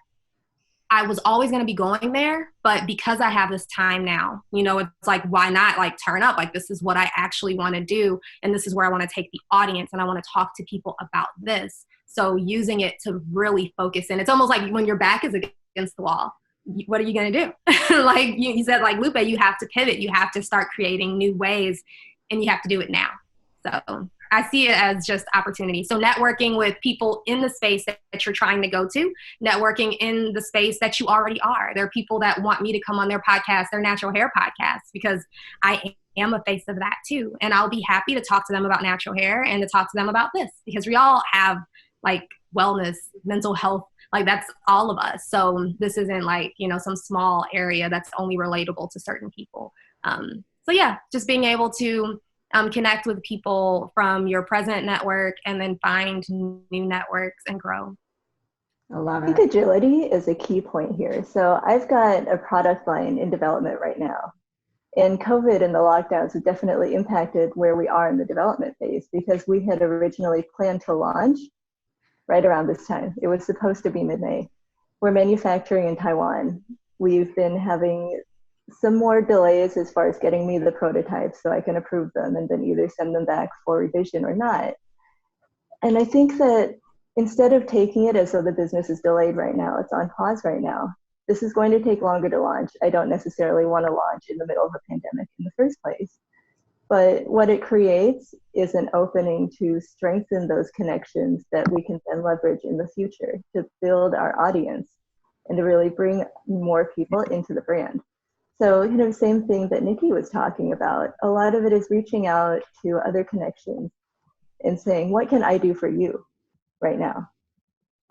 Speaker 5: I was always going to be going there, but because I have this time now, you know, it's like, why not like turn up? Like, this is what I actually want to do. And this is where I want to take the audience, and I want to talk to people about this. So using it to really focus in, it's almost like when your back is against the wall, what are you going to do? Like you said, like Lupe, you have to pivot. You have to start creating new ways, and you have to do it now. So I see it as just opportunity. So networking with people in the space that you're trying to go to, networking in the space that you already are. There are people that want me to come on their podcast, their natural hair podcast, because I am a face of that too. And I'll be happy to talk to them about natural hair and to talk to them about this, because we all have like wellness, mental health, like that's all of us. So this isn't like, you know, some small area that's only relatable to certain people. So yeah, just being able to connect with people from your present network and then find new networks and grow.
Speaker 1: I love it.
Speaker 3: I think agility is a key point here. So I've got a product line in development right now. And COVID and the lockdowns have definitely impacted where we are in the development phase, because we had originally planned to launch right around this time. It was supposed to be mid-May. We're manufacturing in Taiwan. We've been having some more delays as far as getting me the prototypes so I can approve them and then either send them back for revision or not. And I think that instead of taking it as though the business is delayed right now, it's on pause right now, this is going to take longer to launch. I don't necessarily want to launch in the middle of a pandemic in the first place. But what it creates is an opening to strengthen those connections that we can then leverage in the future to build our audience and to really bring more people into the brand. So, you know, same thing that Nikki was talking about. A lot of it is reaching out to other connections and saying, what can I do for you right now?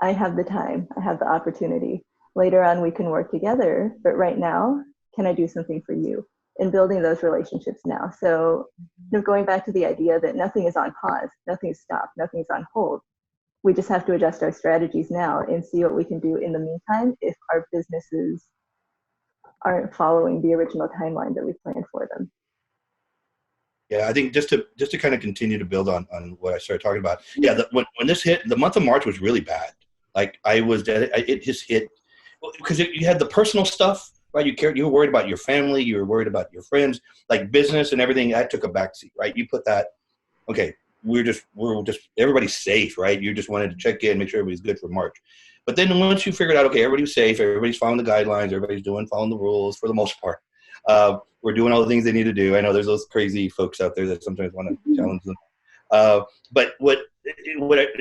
Speaker 3: I have the time, I have the opportunity. Later on, we can work together, but right now, can I do something for you? And building those relationships now. So, you know, going back to the idea that nothing is on pause, nothing is stopped, nothing is on hold. We just have to adjust our strategies now and see what we can do in the meantime if our businesses aren't following the original timeline that we planned for them.
Speaker 2: Yeah, I think just to kind of continue to build on what I started talking about. Yeah, when this hit, the month of March was really bad. Like it just hit, because you had the personal stuff, right? You were worried about your family, you were worried about your friends, like business and everything. That took a backseat, right? You put that, okay, we're just everybody's safe, right? You just wanted to check in, make sure everybody's good for March. But then once you figured out, okay, everybody's safe, everybody's following the guidelines, everybody's following the rules for the most part. We're doing all the things they need to do. I know there's those crazy folks out there that sometimes want to challenge them. But what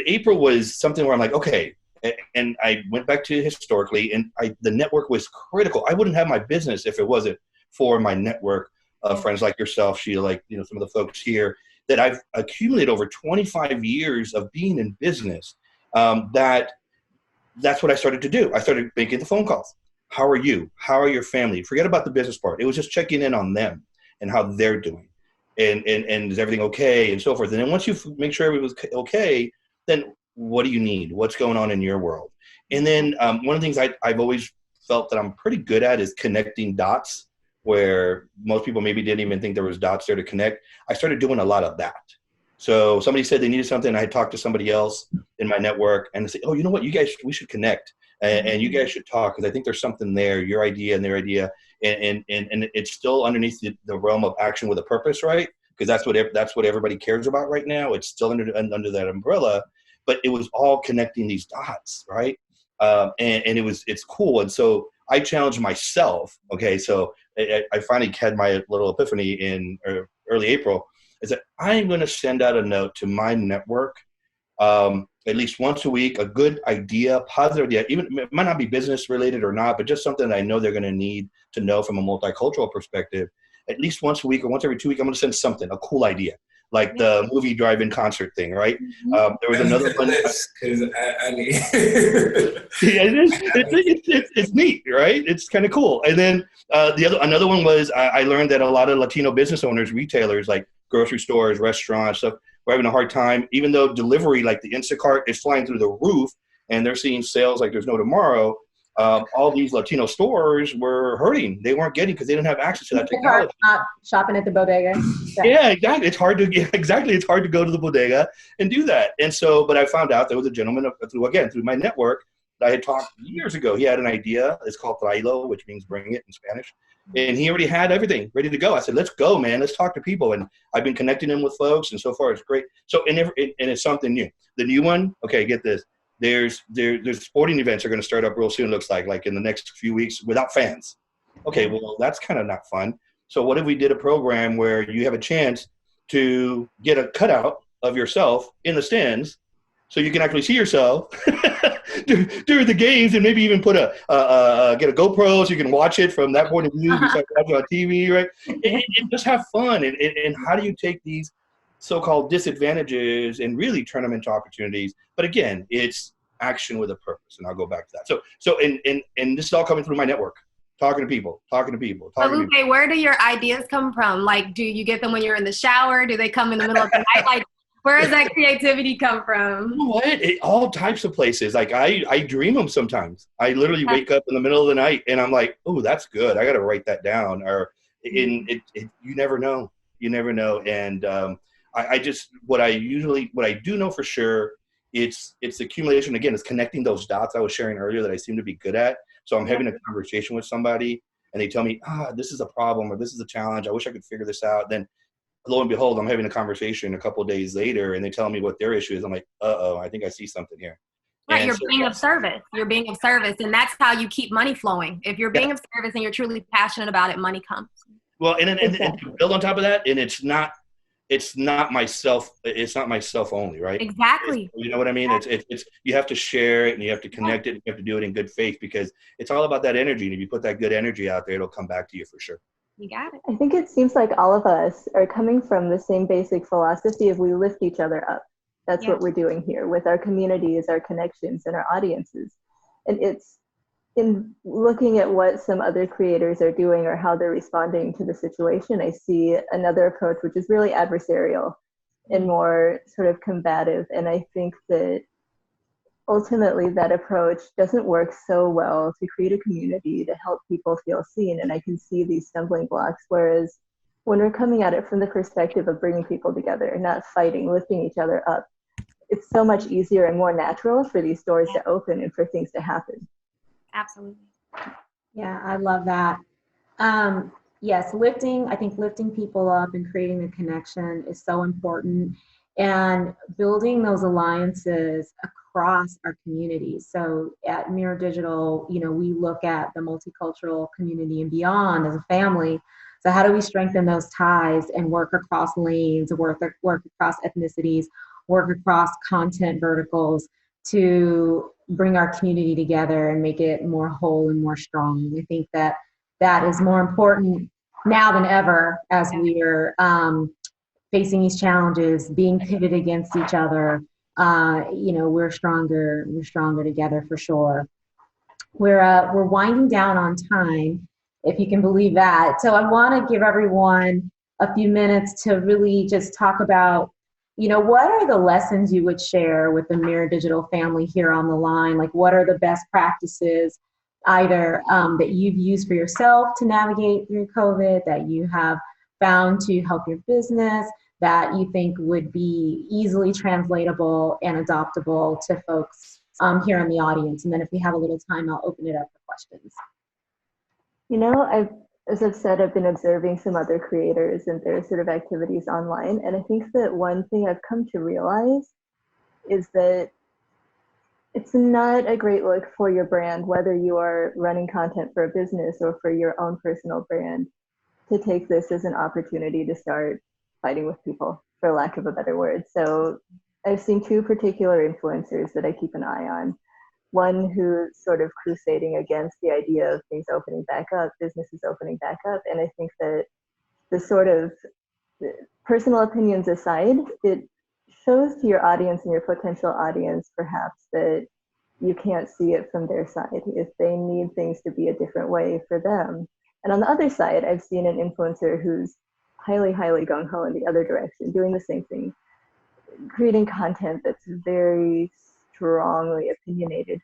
Speaker 2: April was something where I'm like, okay, and I went back to historically, and the network was critical. I wouldn't have my business if it wasn't for my network of friends like yourself, Sheila, like, you know, some of the folks here that I've accumulated over 25 years of being in business. That's what I started to do. I started making the phone calls. How are you? How are your family? Forget about the business part. It was just checking in on them and how they're doing. And is everything okay and so forth. And then once you make sure everything was okay, then what do you need? What's going on in your world? And then one of the things I've always felt that I'm pretty good at is connecting dots where most people maybe didn't even think there was dots there to connect. I started doing a lot of that. So somebody said they needed something, and I talked to somebody else in my network and they say, oh, you know what, we should connect and you guys should talk, because I think there's something there, your idea and their idea. And it's still underneath the realm of action with a purpose, right? Because that's what everybody cares about right now. It's still under that umbrella, but it was all connecting these dots, right? And it's cool. And so I challenged myself. Okay, so I finally had my little epiphany in early April. Is that I'm going to send out a note to my network at least once a week, a good idea, positive idea, even it might not be business related or not, but just something that I know they're going to need to know from a multicultural perspective. At least once a week or once every 2 weeks, I'm going to send something, a cool idea. like the movie drive-in concert thing, right? There was another one.
Speaker 4: Because I mean,
Speaker 2: yeah, it's neat, right? It's kind of cool. And then another one was I learned that a lot of Latino business owners, retailers, like grocery stores, restaurants, stuff, were having a hard time, even though delivery, like the Instacart, is flying through the roof, and they're seeing sales like there's no tomorrow. All these Latino stores were hurting. They weren't getting because they didn't have access to that technology.
Speaker 1: Not shopping at the bodega.
Speaker 2: Yeah, exactly. It's hard to go to the bodega and do that. And so, but I found out there was a gentleman through my network that I had talked years ago. He had an idea. It's called Tráelo, which means bring it in Spanish. And he already had everything ready to go. I said, let's go, man. Let's talk to people. And I've been connecting him with folks, and so far it's great. So, and it's something new. The new one, okay, get this. There's sporting events are going to start up real soon, looks like in the next few weeks without fans. Okay, well, that's kind of not fun. So what if we did a program where you have a chance to get a cutout of yourself in the stands so you can actually see yourself during the games, and maybe even put get a GoPro so you can watch it from that point of view. You start watching on TV, right? And just have fun. And how do you take these so-called disadvantages and really turn them into opportunities? But again, it's action with a purpose, and I'll go back to that. So and this is all coming through my network. Talking to people.
Speaker 5: Okay, where do your ideas come from? Like, do you get them when you're in the shower? Do they come in the middle of the night? Like, where does that creativity come from?
Speaker 2: You know what? All types of places. Like, I dream them sometimes. I literally wake up in the middle of the night, and I'm like, oh, that's good. I got to write that down. Or you never know. You never know. And what I do know for sure, it's the accumulation. Again, it's connecting those dots I was sharing earlier that I seem to be good at. So I'm having a conversation with somebody, and they tell me, this is a problem, or this is a challenge. I wish I could figure this out. Then lo and behold, I'm having a conversation a couple of days later, and they tell me what their issue is. I'm like, I think I see something here.
Speaker 5: Right, and you're being of service. You're being of service, and that's how you keep money flowing. If you're being of service and you're truly passionate about it, money comes.
Speaker 2: Well, and to build on top of that, and it's not myself. It's not myself only, right?
Speaker 5: Exactly.
Speaker 2: You know what I mean? It's you have to share it, and you have to connect it. And you have to do it in good faith, because it's all about that energy. And if you put that good energy out there, it'll come back to you for sure.
Speaker 5: You got it.
Speaker 3: I think it seems like all of us are coming from the same basic philosophy of we lift each other up. That's what we're doing here with our communities, our connections, and our audiences. And it's in looking at what some other creators are doing or how they're responding to the situation, I see another approach which is really adversarial and more sort of combative. And I think that ultimately that approach doesn't work so well to create a community to help people feel seen. And I can see these stumbling blocks, whereas when we're coming at it from the perspective of bringing people together, not fighting, lifting each other up, it's so much easier and more natural for these doors to open and for things to happen.
Speaker 5: Absolutely.
Speaker 1: Yeah, I love that. Yes, I think lifting people up and creating the connection is so important, and building those alliances across our communities. So at Mirror Digital, we look at the multicultural community and beyond as a family. So how do we strengthen those ties and work across lanes, work across ethnicities, work across content verticals to bring our community together and make it more whole and more strong? I think that is more important now than ever as we're facing these challenges, being pitted against each other. We're stronger together for sure. We're winding down on time, if you can believe that. So I want to give everyone a few minutes to really just talk about, what are the lessons you would share with the Mirror Digital family here on the line? Like, what are the best practices either that you've used for yourself to navigate through COVID, that you have found to help your business, that you think would be easily translatable and adoptable to folks here in the audience? And then if we have a little time, I'll open it up for questions.
Speaker 3: As I've said, I've been observing some other creators and their sort of activities online. And I think that one thing I've come to realize is that it's not a great look for your brand, whether you are running content for a business or for your own personal brand, to take this as an opportunity to start fighting with people, for lack of a better word. So I've seen two particular influencers that I keep an eye on. One who's sort of crusading against the idea of things opening back up, businesses opening back up. And I think that the sort of personal opinions aside, it shows to your audience and your potential audience perhaps that you can't see it from their side if they need things to be a different way for them. And on the other side, I've seen an influencer who's highly, highly gung-ho in the other direction, doing the same thing, creating content that's very strongly opinionated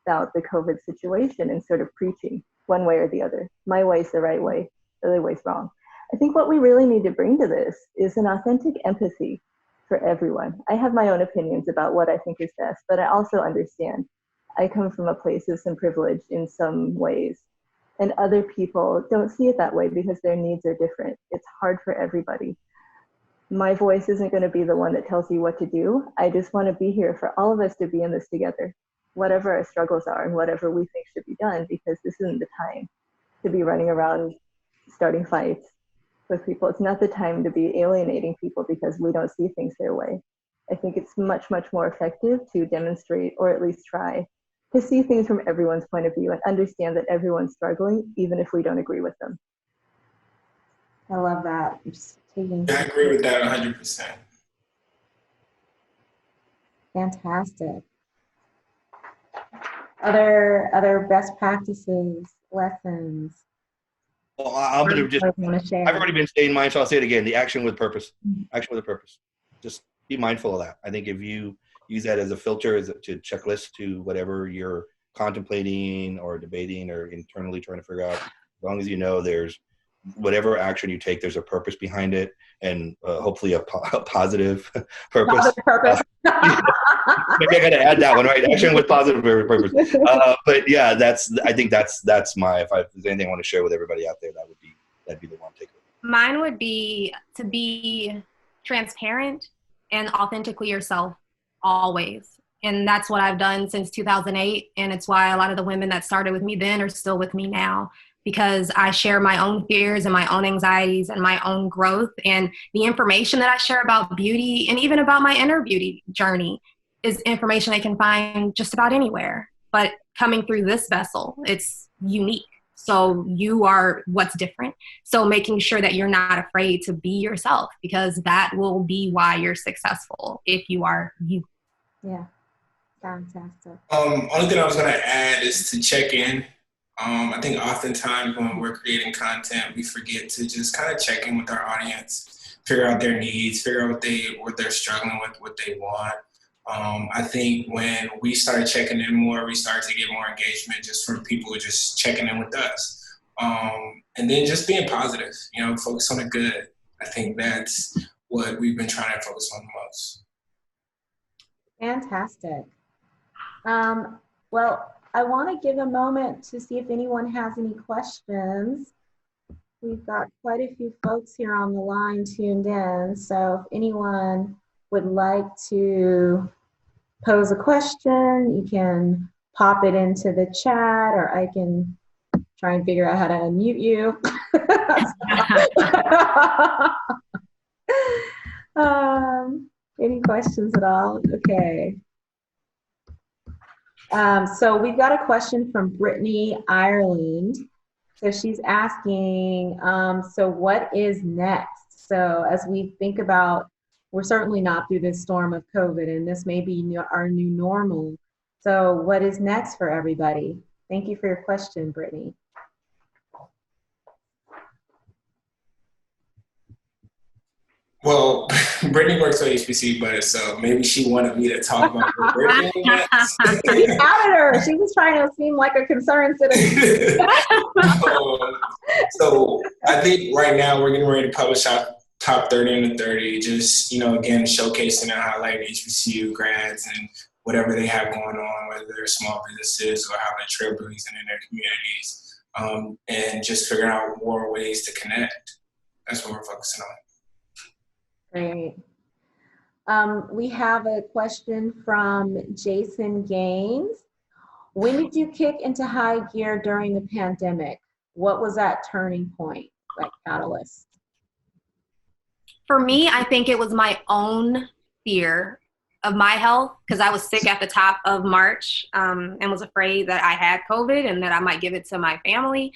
Speaker 3: about the COVID situation and sort of preaching one way or the other. My way's the right way, the other way's wrong. I think what we really need to bring to this is an authentic empathy for everyone. I have my own opinions about what I think is best, but I also understand I come from a place of some privilege in some ways, and other people don't see it that way because their needs are different. It's hard for everybody. My voice isn't going to be the one that tells you what to do. I just want to be here for all of us to be in this together, whatever our struggles are and whatever we think should be done, because this isn't the time to be running around starting fights with people. It's not the time to be alienating people because we don't see things their way. I think it's much, much more effective to demonstrate, or at least try, to see things from everyone's point of view and understand that everyone's struggling, even if we don't agree with them.
Speaker 1: I love that.
Speaker 4: I agree with that 100%.
Speaker 1: Fantastic. Other best practices, lessons?
Speaker 2: Well, I'm going to just, I've already been saying mine, so I'll say it again. The action with purpose. Action with a purpose. Just be mindful of that. I think if you use that as a filter, as a checklist to whatever you're contemplating or debating or internally trying to figure out, as long as you know there's whatever action you take, there's a purpose behind it, and hopefully a positive purpose.
Speaker 1: Positive purpose.
Speaker 2: Maybe I got to add that one, right? Action with positive purpose. But yeah, I think that's my, if there's anything I want to share with everybody out there, that'd be the one takeaway.
Speaker 5: Mine would be to be transparent and authentically yourself always. And that's what I've done since 2008. And it's why a lot of the women that started with me then are still with me now, because I share my own fears and my own anxieties and my own growth. And the information that I share about beauty and even about my inner beauty journey is information I can find just about anywhere. But coming through this vessel, it's unique. So you are what's different. So making sure that you're not afraid to be yourself, because that will be why you're successful if you are you.
Speaker 1: Yeah, fantastic.
Speaker 4: Only thing I was going to add is to check in. I think oftentimes when we're creating content, we forget to just kind of check in with our audience, figure out their needs, figure out what they're struggling with, what they want. I think when we started checking in more, we started to get more engagement just from people who are just checking in with us. And then just being positive, focus on the good. I think that's what we've been trying to focus on the most.
Speaker 1: Fantastic. Well, I want to give a moment to see if anyone has any questions. We've got quite a few folks here on the line tuned in. So if anyone would like to pose a question, you can pop it into the chat, or I can try and figure out how to unmute you. Any questions at all? Okay. So we've got a question from Brittany Ireland. So she's asking, so what is next? So as we think about, we're certainly not through this storm of COVID, and this may be our new normal. So what is next for everybody? Thank you for your question, Brittany.
Speaker 4: Well, Brittany works at HBCU, but so maybe she wanted me to talk about what we're doing next.
Speaker 1: You added her. She was trying to seem like a concerned citizen.
Speaker 4: So I think right now we're getting ready to publish our top 30 under 30, just, again, showcasing and highlighting HBCU grads and whatever they have going on, whether they're small businesses or how they're trailblazing in their communities, and just figuring out more ways to connect. That's what we're focusing on.
Speaker 1: Great. We have a question from Jason Gaines. When did you kick into high gear during the pandemic? What was that turning point, like catalyst?
Speaker 5: For me, I think it was my own fear of my health, because I was sick at the top of March and was afraid that I had COVID and that I might give it to my family.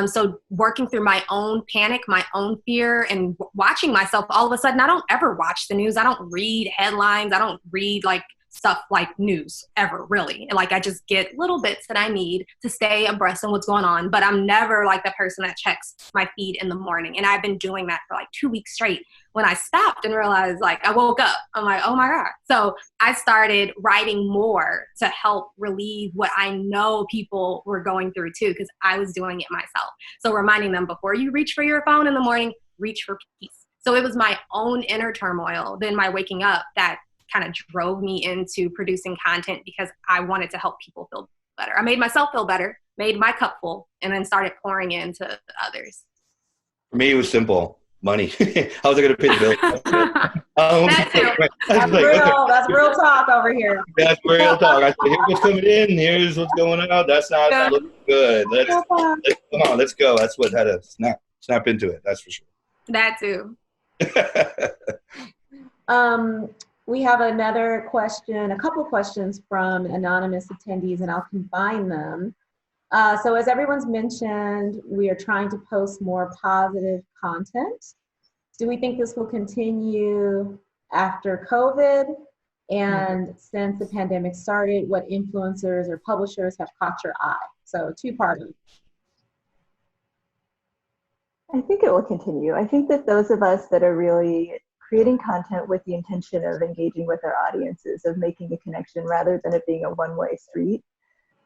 Speaker 5: So working through my own panic, my own fear, and watching myself, all of a sudden, I don't ever watch the news. I don't read headlines. I don't read like stuff like news ever, really. Like I just get little bits that I need to stay abreast of what's going on. But I'm never like the person that checks my feed in the morning. And I've been doing that for like 2 weeks straight. When I stopped and realized, like, I woke up, I'm like, oh my God. So I started writing more to help relieve what I know people were going through too, because I was doing it myself. So reminding them, before you reach for your phone in the morning, reach for peace. So it was my own inner turmoil, then my waking up, that kind of drove me into producing content because I wanted to help people feel better. I made myself feel better, made my cup full, and then started pouring into others.
Speaker 2: For me, it was simple. Money. How was I going to pay the bill?
Speaker 1: That's real talk over here.
Speaker 2: That's real talk. I said, here's what's coming in. Here's what's going out. That's not looking good. Let's go. That's what had to snap into it. That's for sure.
Speaker 5: That too.
Speaker 1: We have another question, a couple questions from anonymous attendees, and I'll combine them. So as everyone's mentioned, we are trying to post more positive content. Do we think this will continue after COVID? And since the pandemic started, what influencers or publishers have caught your eye? So two-parter.
Speaker 3: I think it will continue. I think that those of us that are really creating content with the intention of engaging with our audiences, of making a connection rather than it being a one-way street,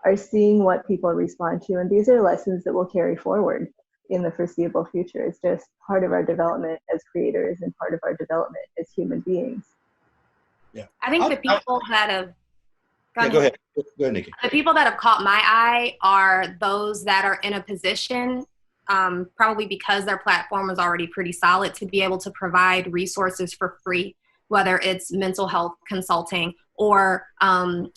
Speaker 3: are seeing what people respond to. And these are lessons that will carry forward in the foreseeable future. It's just part of our development as creators and part of our development as human beings.
Speaker 2: Yeah.
Speaker 5: I think the people that have
Speaker 2: Go ahead, Nikki.
Speaker 5: The people that have caught my eye are those that are in a position, probably because their platform is already pretty solid, to be able to provide resources for free, whether it's mental health consulting or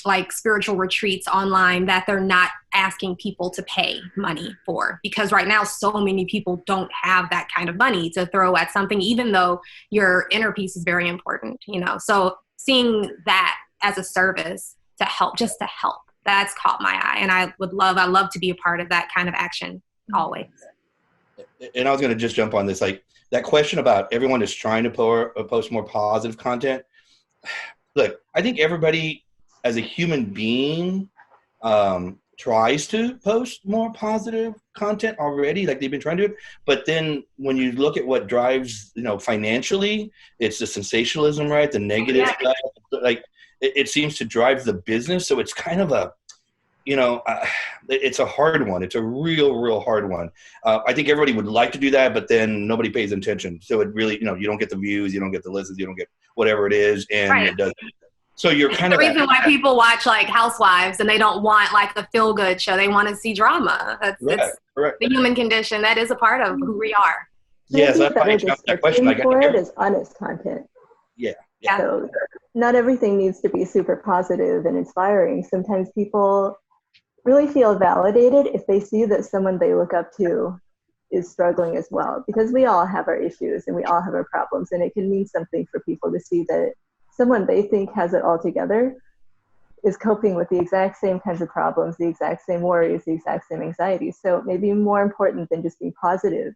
Speaker 5: like spiritual retreats online that they're not asking people to pay money for. Because right now, so many people don't have that kind of money to throw at something, even though your inner peace is very important, you know? So seeing that as a service to help, just to help, that's caught my eye. And I love to be a part of that kind of action always.
Speaker 2: And I was going to just jump on this, like that question about everyone is trying to post more positive content. Look, I think everybody as a human being tries to post more positive content already, like they've been trying to, but then when you look at what drives, financially, it's the sensationalism, right? The negative stuff, like it seems to drive the business. So it's kind of a, it's a hard one. It's a real hard one. I think everybody would like to do that, but then nobody pays attention. So it really, you don't get the views, you don't get the listens, you don't get whatever it is, and It doesn't. So you're kind of
Speaker 5: the reason why people watch like Housewives and they don't want like a feel-good show. They want to see drama. That's
Speaker 2: correct.
Speaker 5: The human condition. That is a part of who we are.
Speaker 2: Yes, that's why that question.
Speaker 3: For it is honest content.
Speaker 2: Yeah.
Speaker 3: So not everything needs to be super positive and inspiring. Sometimes people really feel validated if they see that someone they look up to is struggling as well, because we all have our issues and we all have our problems, and it can mean something for people to see that someone they think has it all together is coping with the exact same kinds of problems, the exact same worries, the exact same anxieties. So maybe more important than just being positive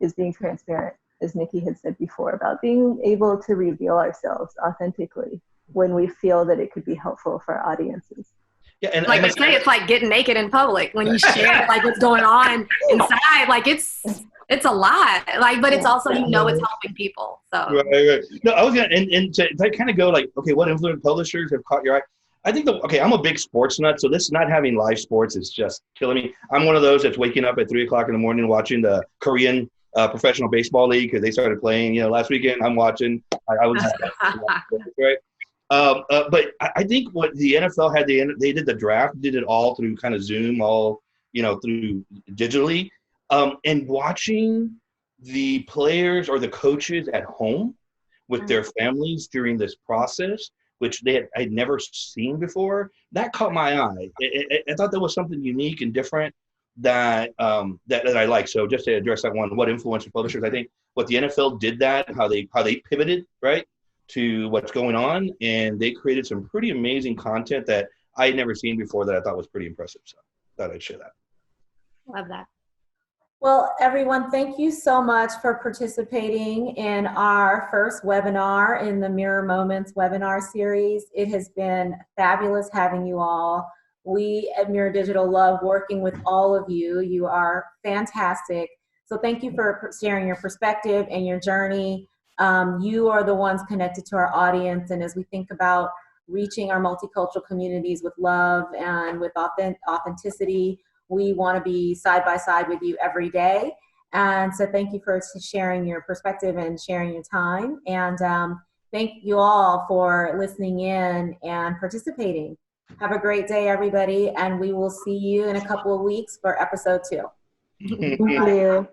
Speaker 3: is being transparent, as Nikki had said before, about being able to reveal ourselves authentically when we feel that it could be helpful for our audiences.
Speaker 2: Yeah, and
Speaker 5: like they say, it's like getting naked in public when you share like what's going on inside. Like it's a lot. Like, but it's also it's helping people. So
Speaker 2: right. No, I was gonna and to kind of go like, okay, what influential publishers have caught your eye? I think I'm a big sports nut, so this not having live sports is just killing me. I'm one of those that's waking up at 3:00 in the morning watching the Korean professional baseball league because they started playing last weekend. I'm watching. I was right. But I think what the NFL had, they did the draft, did it all through kind of Zoom, all through digitally, and watching the players or the coaches at home with their families during this process, which I'd never seen before, that caught my eye. I thought there was something unique and different that I like. So just to address that one, what influential publishers, I think what the NFL did that, how they pivoted, right, to what's going on, and they created some pretty amazing content that I had never seen before that I thought was pretty impressive. So I thought I'd share that.
Speaker 5: Love that.
Speaker 1: Well, everyone, thank you so much for participating in our first webinar in the Mirror Moments webinar series. It has been fabulous having you all. We at Mirror Digital love working with all of you. You are fantastic. So thank you for sharing your perspective and your journey. You are the ones connected to our audience, and as we think about reaching our multicultural communities with love and with authenticity, we want to be side by side with you every day. And so thank you for sharing your perspective and sharing your time. And thank you all for listening in and participating. Have a great day, everybody. And we will see you in a couple of weeks for episode 2.
Speaker 3: Thank you.